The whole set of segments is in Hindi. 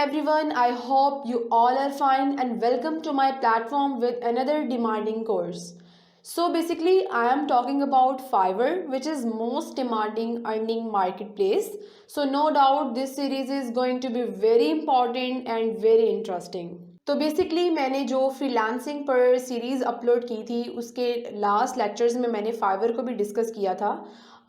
everyone, I hope you all are fine and welcome to my platform with another demanding course. So basically, I am talking about Fiverr, which is most demanding earning marketplace. So no doubt this series is going to be very important and very interesting. तो बेसिकली मैंने जो फ्रीलांसिंग पर सीरीज़ अपलोड की थी उसके लास्ट लेक्चर्स में मैंने फाइवर को भी डिस्कस किया था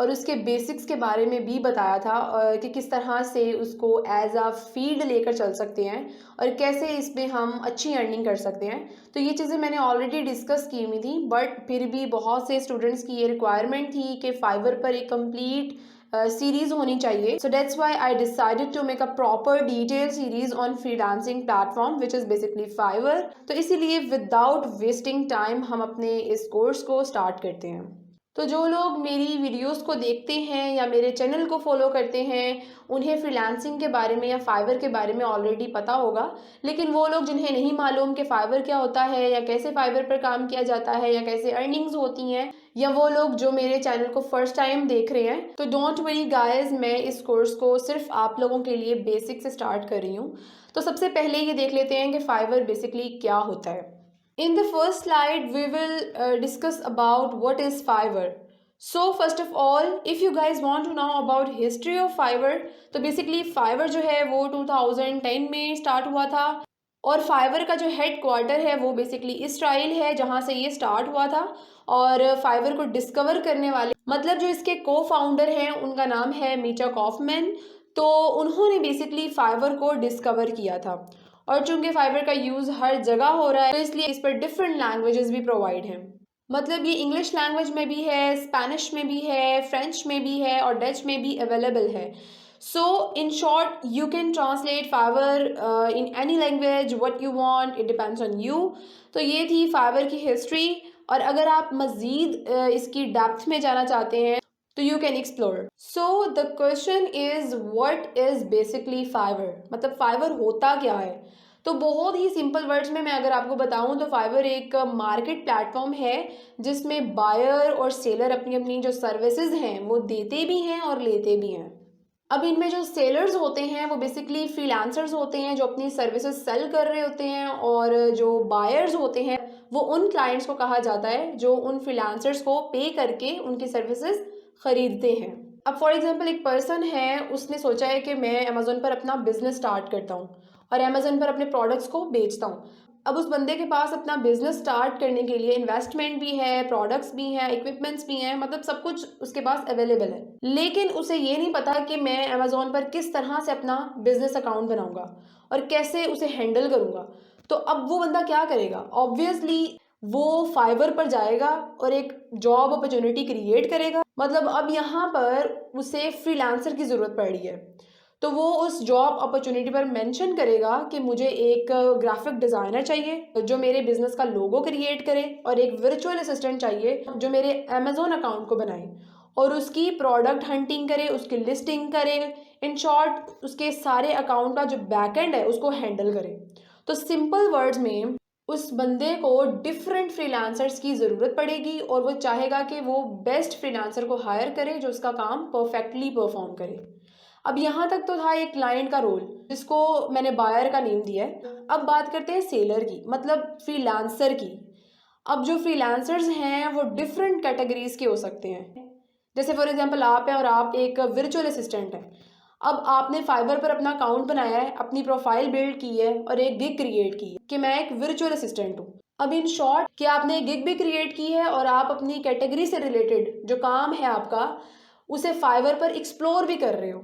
और उसके बेसिक्स के बारे में भी बताया था कि किस तरह से उसको एज अ फील्ड लेकर चल सकते हैं और कैसे इसमें हम अच्छी अर्निंग कर सकते हैं। तो ये चीज़ें मैंने ऑलरेडी डिस्कस की हुई थी, बट फिर भी बहुत से स्टूडेंट्स की ये रिक्वायरमेंट थी कि फाइवर पर एक कंप्लीट सीरीज होनी चाहिए। So that's why I decided to make a proper detail series on freelancing platform which is basically Fiverr. तो इसीलिए विदाउट वेस्टिंग टाइम हम अपने इस कोर्स को स्टार्ट करते हैं। तो जो लोग मेरी वीडियोस को देखते हैं या मेरे चैनल को फॉलो करते हैं उन्हें फ्रीलांसिंग के बारे में या फाइवर के बारे में ऑलरेडी पता होगा, लेकिन वो लोग जिन्हें नहीं मालूम कि फाइवर क्या होता है या कैसे फाइवर पर काम किया जाता है या कैसे अर्निंग्स होती हैं, या वो लोग जो मेरे चैनल को फर्स्ट टाइम देख रहे हैं, तो डोंट वरी गाइस, मैं इस कोर्स को सिर्फ आप लोगों के लिए बेसिक से स्टार्ट कर रही हूँ। तो सबसे पहले ये देख लेते हैं कि फाइवर बेसिकली क्या होता है। In the first slide, we will discuss about what is Fiverr. So first of all, if you guys want to know about history of Fiverr, तो basically Fiverr जो है वो 2010 में स्टार्ट हुआ था और फाइवर का जो हेड क्वार्टर है वो बेसिकली इसराइल है जहाँ से ये स्टार्ट हुआ था। और फाइवर को डिस्कवर करने वाले मतलब जो इसके को फाउंडर हैं उनका नाम है मीचा कॉफमैन। तो उन्होंने बेसिकली फाइवर को डिस्कवर किया था और चूंकि फाइवर का यूज़ हर जगह हो रहा है तो इसलिए इस पर डिफरेंट लैंग्वेजेस भी प्रोवाइड हैं। मतलब ये इंग्लिश लैंग्वेज में भी है, स्पेनिश में भी है, फ्रेंच में भी है और डच में भी अवेलेबल है। So in short you can translate Fiverr in any language what you want, it depends on you. तो ये थी फाइवर की हिस्ट्री, और अगर आप मज़ीद इसकी डेप्थ में जाना चाहते हैं तो you can explore. So the question is what is basically Fiverr, मतलब फाइवर होता क्या है। तो बहुत ही सिंपल वर्ड्स में मैं अगर आपको बताऊं तो फाइवर एक मार्केट प्लेटफॉर्म है जिसमें बायर और सेलर अपनी अपनी जो सर्विसेज हैं वो देते भी हैं और लेते भी हैं। अब इनमें जो सेलर्स होते हैं वो बेसिकली फ्रीलांसर्स होते हैं जो अपनी सर्विसेज सेल कर रहे होते हैं, और जो बायर्स होते हैं वो उन क्लाइंट्स को कहा जाता है जो उन फ्रीलांसर्स को पे करके उनकी सर्विसेज खरीदते हैं। अब फॉर एग्जांपल एक पर्सन है, उसने सोचा है कि मैं अमेज़ोन पर अपना बिजनेस स्टार्ट करता हूँ और अमेज़ोन पर अपने प्रोडक्ट्स को बेचता हूँ। अब उस बंदे के पास अपना बिजनेस स्टार्ट करने के लिए इन्वेस्टमेंट भी है, प्रोडक्ट्स भी हैं, इक्विपमेंट्स भी हैं, मतलब सब कुछ उसके पास अवेलेबल है, लेकिन उसे ये नहीं पता कि मैं अमेज़ोन पर किस तरह से अपना बिजनेस अकाउंट बनाऊंगा और कैसे उसे हैंडल करूंगा। तो अब वो बंदा क्या करेगा, ऑब्वियसली वो फाइवर पर जाएगा और एक जॉब अपॉर्चुनिटी क्रिएट करेगा। मतलब अब यहाँ पर उसे फ्रीलांसर की ज़रूरत पड़ रही है, तो वो उस जॉब अपॉर्चुनिटी पर मेंशन करेगा कि मुझे एक ग्राफिक डिज़ाइनर चाहिए जो मेरे बिजनेस का लोगो क्रिएट करे, और एक वर्चुअल असिस्टेंट चाहिए जो मेरे अमेज़ोन अकाउंट को बनाए और उसकी प्रोडक्ट हंटिंग करे, उसकी लिस्टिंग करे, इन शॉर्ट उसके सारे अकाउंट का जो बैकएंड है उसको हैंडल करे। तो सिंपल वर्ड्स में उस बंदे को डिफरेंट फ्रीलांसर्स की ज़रूरत पड़ेगी और वो चाहेगा कि वो बेस्ट फ्रीलांसर को हायर करे जो उसका काम परफेक्टली परफॉर्म करे। अब यहाँ तक तो था एक क्लाइंट का रोल जिसको मैंने बायर का नेम दिया है। अब बात करते हैं सेलर की, मतलब फ्रीलांसर की। अब जो फ्रीलांसर्स हैं वो डिफरेंट कैटेगरीज के हो सकते हैं। जैसे फॉर एग्जांपल आप हैं और आप एक वर्चुअल असिस्टेंट हैं। अब आपने फाइवर पर अपना अकाउंट बनाया है, अपनी प्रोफाइल बिल्ड की है और एक गिग क्रिएट की है कि मैं एक वर्चुअल असिस्टेंट हूँ। अब इन शॉर्ट कि आपने गिग भी क्रिएट की है और आप अपनी कैटेगरी से रिलेटेड जो काम है आपका उसे फाइवर पर एक्सप्लोर भी कर रहे हो।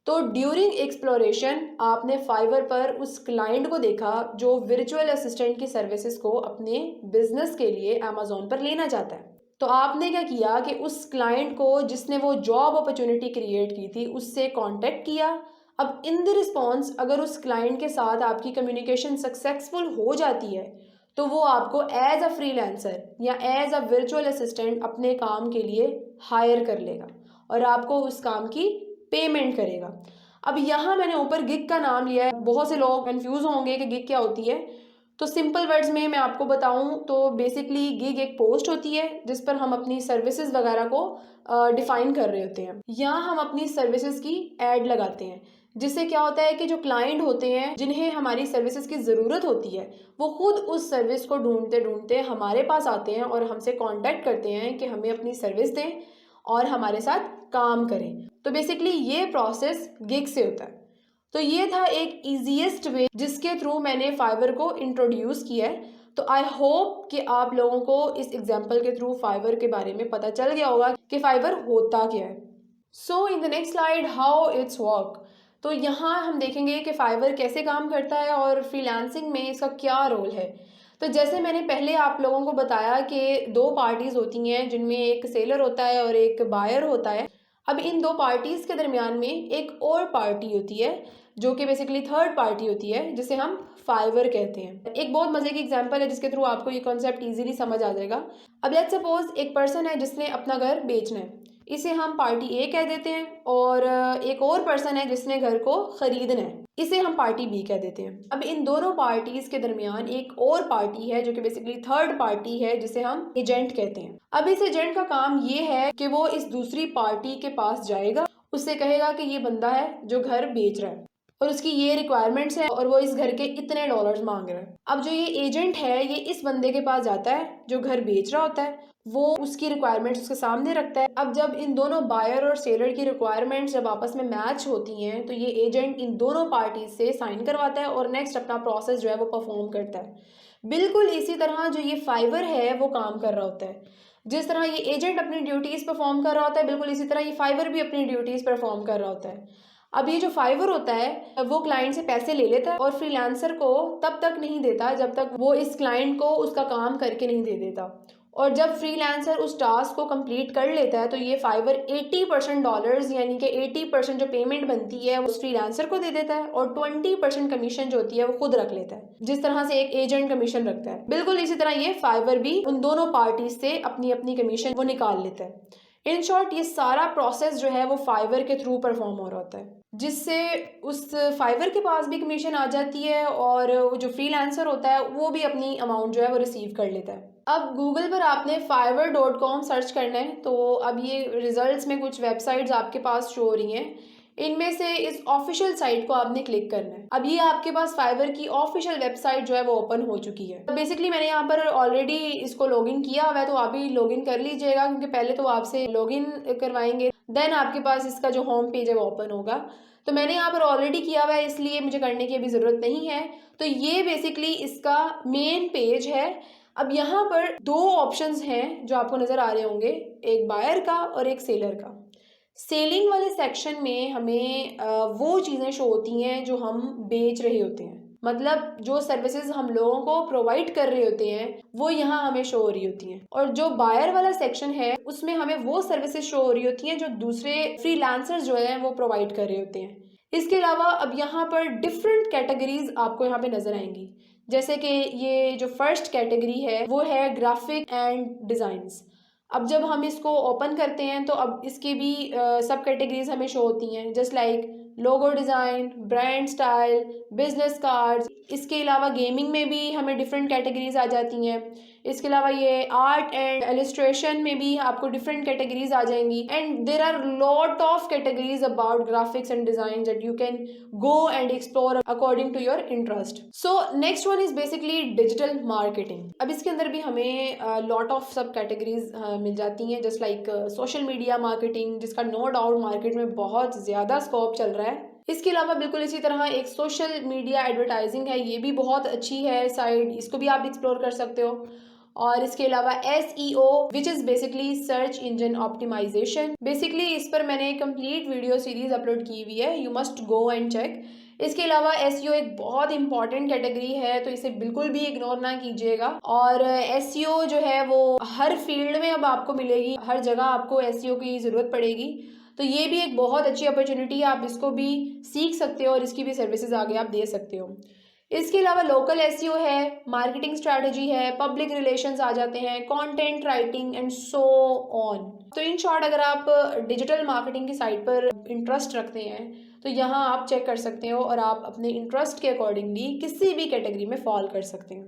तो ड्यूरिंग एक्सप्लोरेशन आपने फाइवर पर उस क्लाइंट को देखा जो वर्चुअल असिस्टेंट की सर्विसेज को अपने बिजनेस के लिए अमेज़ोन पर लेना चाहता है। तो आपने क्या किया कि उस क्लाइंट को जिसने वो जॉब अपॉर्चुनिटी क्रिएट की थी उससे कांटेक्ट किया। अब इन द रिस्पॉन्स अगर उस क्लाइंट के साथ आपकी कम्युनिकेशन सक्सेसफुल हो जाती है तो वो आपको एज अ फ्रीलांसर या एज अ वर्चुअल असिस्टेंट अपने काम के लिए हायर कर लेगा और आपको उस काम की पेमेंट करेगा। अब यहाँ मैंने ऊपर गिग का नाम लिया है, बहुत से लोग कंफ्यूज होंगे कि गिग क्या होती है। तो सिंपल वर्ड्स में मैं आपको बताऊं तो बेसिकली गिग एक पोस्ट होती है जिस पर हम अपनी सर्विसेज वगैरह को डिफाइन कर रहे होते हैं, या हम अपनी सर्विसेज की एड लगाते हैं। जिससे क्या होता है कि जो क्लाइंट होते हैं जिन्हें हमारी सर्विसेज की ज़रूरत होती है, वो खुद उस सर्विस को ढूंढते ढूंढते हमारे पास आते हैं और हमसे कांटेक्ट करते हैं कि हमें अपनी सर्विस दें और हमारे साथ काम करें। तो बेसिकली ये प्रोसेस गिग से होता है। तो ये था एक ईजीएस्ट वे जिसके थ्रू मैंने फाइवर को इंट्रोड्यूस किया है। तो आई होप कि आप लोगों को इस एग्जाम्पल के थ्रू फाइवर के बारे में पता चल गया होगा कि फाइवर होता क्या है। So in the next slide, how it's work. तो यहाँ हम देखेंगे कि फाइवर कैसे काम करता है और फ्रीलांसिंग में इसका क्या रोल है। तो जैसे मैंने पहले आप लोगों को बताया कि दो पार्टीज़ होती हैं जिनमें एक सेलर होता है और एक बायर होता है। अब इन दो पार्टीज़ के दरमियान में एक और पार्टी होती है जो कि बेसिकली थर्ड पार्टी होती है, जिसे हम फाइवर कहते हैं। एक बहुत मज़े की एग्जांपल है जिसके थ्रू आपको ये कॉन्सेप्ट इजीली समझ आ जाएगा। अब लेट्स सपोज एक पर्सन है जिसने अपना घर बेचना है, इसे हम पार्टी ए कह देते हैं। और एक और पर्सन है जिसने घर को खरीदना है, इसे हम पार्टी बी कह देते हैं। अब इन दोनों पार्टीज के दरमियान एक और पार्टी है जो कि बेसिकली थर्ड पार्टी है, जिसे हम एजेंट कहते हैं। अब इस एजेंट का काम ये है कि वो इस दूसरी पार्टी के पास जाएगा, उससे कहेगा कि ये बंदा है जो घर बेच रहा है और उसकी ये रिक्वायरमेंट्स है और वो इस घर के इतने डॉलर्स मांग रहा है। अब जो ये एजेंट है ये इस बंदे के पास जाता है जो घर बेच रहा होता है, वो उसकी रिक्वायरमेंट्स उसके सामने रखता है। अब जब इन दोनों बायर और सेलर की रिक्वायरमेंट्स जब आपस में मैच होती हैं तो ये एजेंट इन दोनों पार्टी से साइन करवाता है और नेक्स्ट अपना प्रोसेस जो है वो परफॉर्म करता है। बिल्कुल इसी तरह जो ये फाइवर है वो काम कर रहा होता है। जिस तरह ये एजेंट अपनी ड्यूटीज़ परफॉर्म कर रहा होता है, बिल्कुल इसी तरह ये फाइवर भी अपनी ड्यूटीज़ परफॉर्म कर रहा होता है। अब ये जो फाइवर होता है वो क्लाइंट से पैसे ले लेता है और फ्रीलांसर को तब तक नहीं देता जब तक वो इस क्लाइंट को उसका काम करके नहीं दे देता। और जब फ्रीलांसर उस टास्क को कंप्लीट कर लेता है तो ये फाइवर 80% डॉलर्स यानी कि 80% जो पेमेंट बनती है उस फ्रीलांसर को दे देता है और 20% कमीशन जो होती है वो खुद रख लेता है, जिस तरह से एक एजेंट कमीशन रखता है। बिल्कुल इसी तरह ये फाइवर भी उन दोनों पार्टीज से अपनी अपनी कमीशन वो निकाल लेता है। इन शॉर्ट ये सारा प्रोसेस जो है वो फाइवर के थ्रू परफॉर्म हो रहा होता है, जिससे उस फाइवर के पास भी कमीशन आ जाती है और जो फ्रीलांसर होता है वो भी अपनी अमाउंट जो है वो रिसीव कर लेता है। अब गूगल पर आपने fiverr.com सर्च करना है तो अब ये रिजल्ट्स में कुछ वेबसाइट्स आपके पास शो हो रही हैं। इनमें से इस ऑफिशियल साइट को आपने क्लिक करना है। अब ये आपके पास फाइवर की ऑफिशियल वेबसाइट जो है वो ओपन हो चुकी है। तो बेसिकली मैंने यहाँ पर ऑलरेडी इसको लॉगिन किया हुआ है, तो आप भी लॉगिन कर लीजिएगा क्योंकि पहले तो आपसे लॉगिन करवाएंगे, देन आपके पास इसका जो होम पेज है वो ओपन होगा। तो मैंने यहाँ पर ऑलरेडी किया हुआ है इसलिए मुझे करने की अभी ज़रूरत नहीं है। तो ये बेसिकली इसका मेन पेज है। अब यहाँ पर दो ऑप्शंस हैं जो आपको नज़र आ रहे होंगे, एक बायर का और एक सेलर का। सेलिंग वाले सेक्शन में हमें वो चीज़ें शो होती हैं जो हम बेच रहे होते हैं, मतलब जो सर्विसेज हम लोगों को प्रोवाइड कर रहे होते हैं वो यहाँ हमें शो हो रही होती हैं। और जो बायर वाला सेक्शन है उसमें हमें वो सर्विसेज शो हो रही होती हैं जो दूसरे फ्रीलांसर्स जो हैं वो प्रोवाइड कर रहे होते हैं। इसके अलावा अब यहाँ पर डिफरेंट कैटेगरीज आपको यहाँ पे नजर आएंगी, जैसे कि ये जो फर्स्ट कैटेगरी है वो है ग्राफिक एंड डिज़ाइंस। अब जब हम इसको ओपन करते हैं तो अब इसकी भी सब कैटेगरीज हमें शो होती हैं, just like logo design, brand style, business cards. इसके अलावा गेमिंग में भी हमें डिफरेंट कैटेगरीज आ जाती हैं। इसके अलावा ये आर्ट एंड इलस्ट्रेशन में भी आपको डिफरेंट कैटेगरीज आ जाएंगी। And there are lot of categories about graphics and design that you can go and explore according to your interest. So next one is basically digital marketing. अब इसके अंदर भी हमें लॉट ऑफ सब कैटेगरीज मिल जाती हैं, just like social media marketing, जिसका नो डाउट मार्केट में बहुत ज़्यादा स्कोप चल रहा है। इसके अलावा बिल्कुल इसी तरह एक सोशल मीडिया एडवर्टाइजिंग है, ये भी बहुत अच्छी है साइड, इसको भी आप एक्सप्लोर कर सकते हो। और इसके अलावा SEO which is basically search engine optimization. Basically इस पर मैंने कंप्लीट वीडियो सीरीज अपलोड की हुई है, you must go and check. इसके अलावा SEO एक बहुत इंपॉर्टेंट कैटेगरी है तो इसे बिल्कुल भी इग्नोर ना कीजिएगा। और SEO जो है वो हर फील्ड में अब आपको मिलेगी, हर जगह आपको SEO की ज़रूरत पड़ेगी। तो ये भी एक बहुत अच्छी अपॉर्चुनिटी है, आप इसको भी सीख सकते हो और इसकी भी सर्विसेज आगे आप दे सकते हो। इसके अलावा लोकल SEO है, मार्केटिंग स्ट्रैटेजी है, पब्लिक रिलेशंस आ जाते हैं, content writing and so on. तो इन शॉर्ट अगर आप डिजिटल मार्केटिंग की साइट पर इंटरेस्ट रखते हैं तो यहाँ आप चेक कर सकते हो और आप अपने इंटरेस्ट के अकॉर्डिंगली किसी भी कैटेगरी में फॉल कर सकते हैं।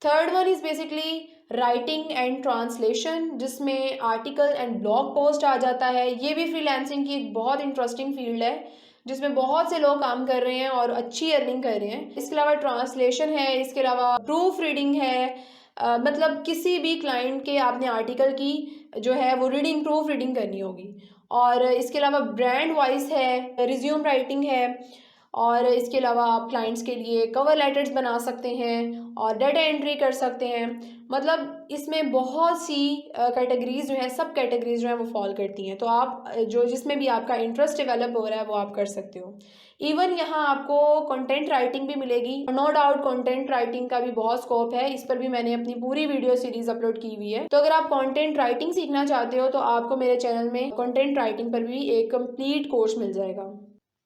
Third one is basically writing and translation, जिसमें आर्टिकल एंड ब्लॉग पोस्ट आ जाता है। ये भी फ्रीलांसिंग की एक बहुत इंटरेस्टिंग फील्ड है जिसमें बहुत से लोग काम कर रहे हैं और अच्छी अर्निंग कर रहे हैं। इसके अलावा ट्रांसलेशन है, इसके अलावा प्रूफ रीडिंग है। मतलब किसी भी क्लाइंट के आपने आर्टिकल की जो है वो रीडिंग, प्रूफ रीडिंग करनी होगी। और इसके अलावा ब्रांड वॉइस है, रिज्यूम राइटिंग है, और इसके अलावा आप क्लाइंट्स के लिए कवर लेटर्स बना सकते हैं और डाटा एंट्री कर सकते हैं। मतलब इसमें बहुत सी कैटेगरीज जो हैं, सब कैटेगरीज जो हैं वो फॉल करती हैं। तो आप जो जिसमें भी आपका इंटरेस्ट डेवलप हो रहा है वो आप कर सकते हो। इवन यहाँ आपको कंटेंट राइटिंग भी मिलेगी। नो डाउट कंटेंट राइटिंग का भी बहुत स्कोप है, इस पर भी मैंने अपनी पूरी वीडियो सीरीज अपलोड की हुई है। तो अगर आप कंटेंट राइटिंग सीखना चाहते हो तो आपको मेरे चैनल में कंटेंट राइटिंग पर भी एक कंप्लीट कोर्स मिल जाएगा।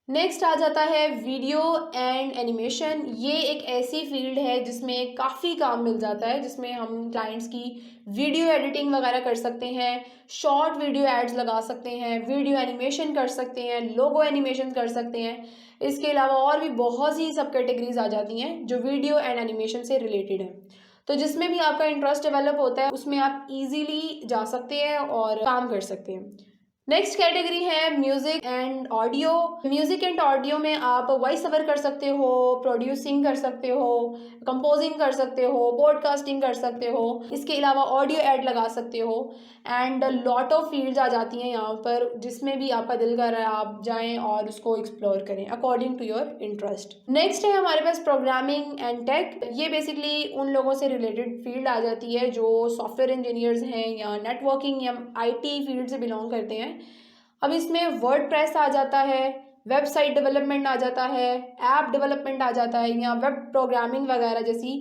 नेक्स्ट आ जाता है वीडियो एंड एनिमेशन। ये एक ऐसी फील्ड है जिसमें काफ़ी काम मिल जाता है, जिसमें हम क्लाइंट्स की वीडियो एडिटिंग वगैरह कर सकते हैं, शॉर्ट वीडियो एड्स लगा सकते हैं, वीडियो एनिमेशन कर सकते हैं, लोगो एनिमेशन कर सकते हैं। इसके अलावा और भी बहुत सी सब कैटेगरीज आ जाती हैं जो वीडियो एंड एनिमेशन से रिलेटेड हैं। तो जिसमें भी आपका इंटरेस्ट डेवलप होता है उसमें आप इजीली जा सकते हैं और काम कर सकते हैं। नेक्स्ट कैटेगरी है music and audio. Music and audio में आप वॉइस ओवर कर सकते हो, प्रोड्यूसिंग कर सकते हो, कंपोजिंग कर सकते हो, पॉडकास्टिंग कर सकते हो। इसके अलावा ऑडियो एड लगा सकते हो एंड लॉट ऑफ फील्ड्स आ जाती हैं यहाँ पर, जिसमें भी आपका दिल कर रहा है आप जाएं और उसको एक्सप्लोर करें according to your interest. Next है हमारे पास प्रोग्रामिंग एंड टेक। ये बेसिकली उन लोगों से रिलेटेड फील्ड आ जाती है जो सॉफ्टवेयर इंजीनियर्स हैं या नेटवर्किंग या आईटी फील्ड से बिलोंग करते हैं। अब इसमें वर्डप्रेस आ जाता है, वेबसाइट डेवलपमेंट आ जाता है, ऐप डेवलपमेंट आ जाता है, या वेब प्रोग्रामिंग वगैरह जैसी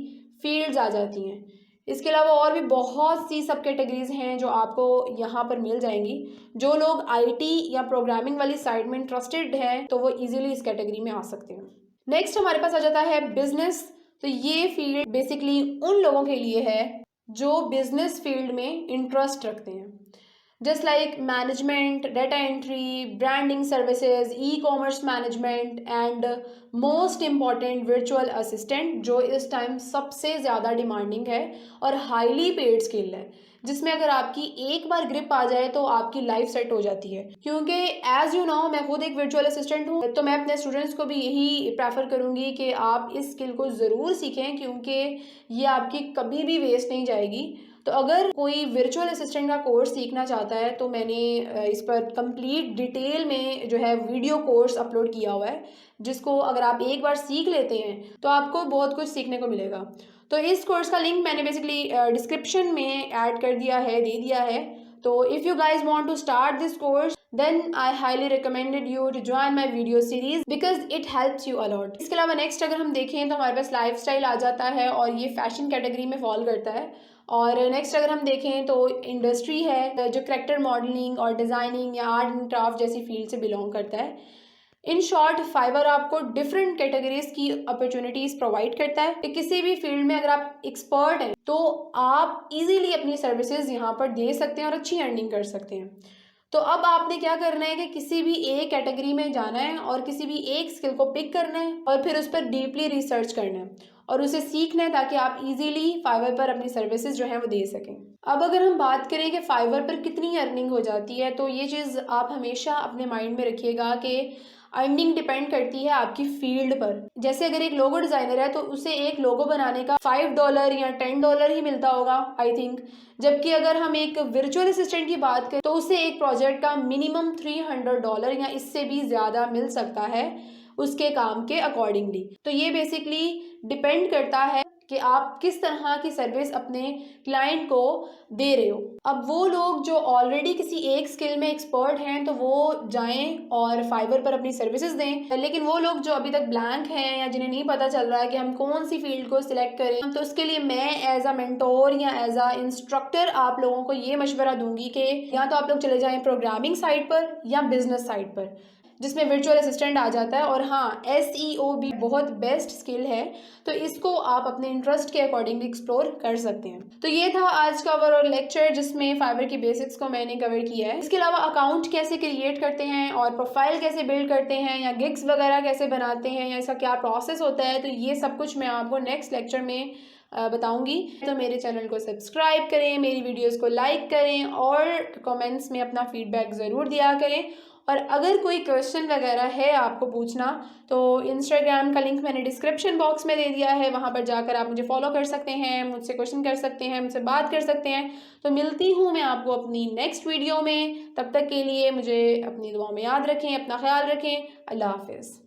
फील्ड्स आ जाती हैं। इसके अलावा और भी बहुत सी सब कैटेगरीज हैं जो आपको यहाँ पर मिल जाएंगी। जो लोग आईटी या प्रोग्रामिंग वाली साइड में इंटरेस्टेड हैं तो वो इजीली इस कैटेगरी में आ सकते हैं। नेक्स्ट हमारे पास आ जाता है बिजनेस। तो ये फील्ड बेसिकली उन लोगों के लिए है जो बिजनेस फील्ड में इंटरेस्ट रखते हैं, just like management, data entry, branding services, e commerce management and most important virtual assistant, जो इस टाइम सबसे ज़्यादा डिमांडिंग है और हाईली पेड स्किल है, जिसमें अगर आपकी एक बार ग्रिप आ जाए तो आपकी लाइफ सेट हो जाती है। क्योंकि एज यू नो मैं खुद एक वर्चुअल असिस्टेंट हूँ, तो मैं अपने स्टूडेंट्स को भी यही प्रेफर करूँगी कि आप इस स्किल को ज़रूर सीखें, क्योंकि ये आपकी कभी भी वेस्ट नहीं जाएगी। तो अगर कोई वर्चुअल असिस्टेंट का कोर्स सीखना चाहता है तो मैंने इस पर कंप्लीट डिटेल में जो है वीडियो कोर्स अपलोड किया हुआ है, जिसको अगर आप एक बार सीख लेते हैं तो आपको बहुत कुछ सीखने को मिलेगा। तो इस कोर्स का लिंक मैंने बेसिकली डिस्क्रिप्शन में ऐड कर दिया है, दे दिया है। तो if you guys want to start this course then I highly recommended you to join my video series because it helps you a lot। इसके अलावा नेक्स्ट अगर हम देखें तो हमारे पास लाइफस्टाइल आ जाता है और ये फैशन कैटेगरी में फॉल करता है। और नेक्स्ट अगर हम देखें तो इंडस्ट्री है जो कैरेक्टर मॉडलिंग और डिज़ाइनिंग या आर्ट एंड क्राफ्ट जैसी फील्ड से बिलोंग करता है। इन शॉर्ट फाइवर आपको डिफरेंट कैटेगरीज की अपॉर्चुनिटीज़ प्रोवाइड करता है कि किसी भी फील्ड में अगर आप एक्सपर्ट हैं तो आप इजीली अपनी सर्विसेज यहाँ पर दे सकते हैं और अच्छी अर्निंग कर सकते हैं। तो अब आपने क्या करना है कि किसी भी एक कैटेगरी में जाना है और किसी भी एक स्किल को पिक करना है और फिर उस पर डीपली रिसर्च करना है और उसे सीखना है, ताकि आप इजीली फाइवर पर अपनी सर्विसेज जो है वो दे सकें। अब अगर हम बात करें कि फाइवर पर कितनी अर्निंग हो जाती है, तो ये चीज़ आप हमेशा अपने माइंड में रखिएगा कि अर्निंग डिपेंड करती है आपकी फील्ड पर। जैसे अगर एक लोगो डिज़ाइनर है तो उसे एक लोगो बनाने का $5 या $10 ही मिलता होगा आई थिंक। जबकि अगर हम एक वर्चुअल असिस्टेंट की बात करें तो उसे एक प्रोजेक्ट का मिनिमम $300 या इससे भी ज़्यादा मिल सकता है उसके काम के अकॉर्डिंगली। तो ये बेसिकली डिपेंड करता है कि आप किस तरह की सर्विस अपने क्लाइंट को दे रहे हो। अब वो लोग जो ऑलरेडी किसी एक स्किल में एक्सपर्ट हैं तो वो जाएं और फाइवर पर अपनी सर्विसेज दें, लेकिन वो लोग जो अभी तक ब्लैंक हैं या जिन्हें नहीं पता चल रहा है कि हम कौन सी फील्ड को सिलेक्ट करें, तो उसके लिए मैं एज अ मेंटोर या एज अ इंस्ट्रक्टर आप लोगों को ये मशवरा दूंगी कि या तो आप लोग चले जाएं प्रोग्रामिंग साइड पर या बिजनेस साइड पर, जिसमें वर्चुअल असिस्टेंट आ जाता है। और हाँ, SEO भी बहुत बेस्ट स्किल है, तो इसको आप अपने इंटरेस्ट के अकॉर्डिंग एक्सप्लोर कर सकते हैं। तो ये था आज का ओवरऑल लेक्चर जिसमें फाइवर की बेसिक्स को मैंने कवर किया है। इसके अलावा अकाउंट कैसे क्रिएट करते हैं और प्रोफाइल कैसे बिल्ड करते हैं या गिग्स वगैरह कैसे बनाते हैं या इसका क्या प्रोसेस होता है, तो ये सब कुछ मैं आपको नेक्स्ट लेक्चर में बताऊंगी। तो मेरे चैनल को सब्सक्राइब करें, मेरी वीडियोस को लाइक करें और कमेंट्स में अपना फीडबैक ज़रूर दिया करें। और अगर कोई क्वेश्चन वगैरह है आपको पूछना तो इंस्टाग्राम का लिंक मैंने डिस्क्रिप्शन बॉक्स में दे दिया है, वहाँ पर जाकर आप मुझे फॉलो कर सकते हैं, मुझसे क्वेश्चन कर सकते हैं, मुझसे बात कर सकते हैं। तो मिलती हूँ मैं आपको अपनी नेक्स्ट वीडियो में। तब तक के लिए मुझे अपनी दुआ में याद रखें, अपना ख्याल रखें। अल्लाह हाफिज़।